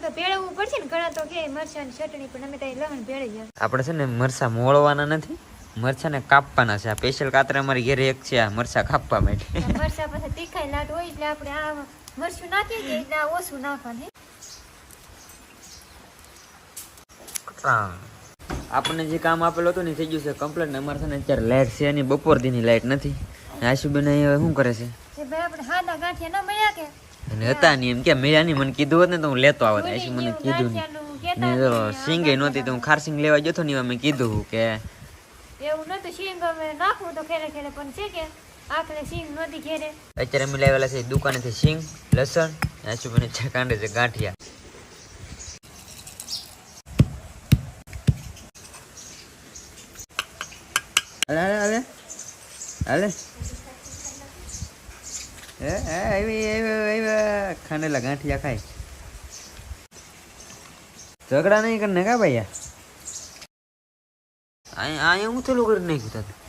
તો ભેળવવું પડશે ને ઘણા તો કે મરચાની ચટણી પણ અમે તો લહણ ભેળી જાય. આપણે છે ને મરચા મોળવાના નથી, મરચા ને કાપવાના છે. આ સ્પેશિયલ કાતર અમારી ઘરે એક છે, આ મરચા કાપવા માટે. મરચા પછી તીખાઈ લાટ હોય એટલે આપણે આ મરચું નાખીએ કે એટલે ઓછું નાખવાનું. આપણને જે કામ આપેલું હતું ને થઈ ગયું છે કમ્પ્લીટ. અમારે છે ને અત્યારે લાઇટ છે એની બપોર દીની લાઇટ નથી. આશુબેન શું કરે છે? ભાઈ આપણે હાદા ગાંઠિયા ન મળ્યા કે અને હતા નહીં એમ કે મેળા નહીં, મને કીધું હોત ને તો હું લેતો આવત. આશુ મને કીધું નહીં ને સિંગે નહોતી તો હું ખારસિંગ લેવા જતો ને મેં કીધું કે એવું નતું સિંગ અમે નાખવું તો ખેડે ખેડે પણ છે કે આખરે સિંગ નહોતી ઘેરે. અત્યારે અમે લાવેલા છે દુકાનેથી સિંગ લસણ. આશુબેન કાંડે છે ગાંઠિયા. હાલે હાલે હાલે ખાંડેલા ગાંઠિયા ખાય. ઝઘડા નહીં કરીને કા ભાઈ? અહીંયા હું થોડું કરી નાખ્યું.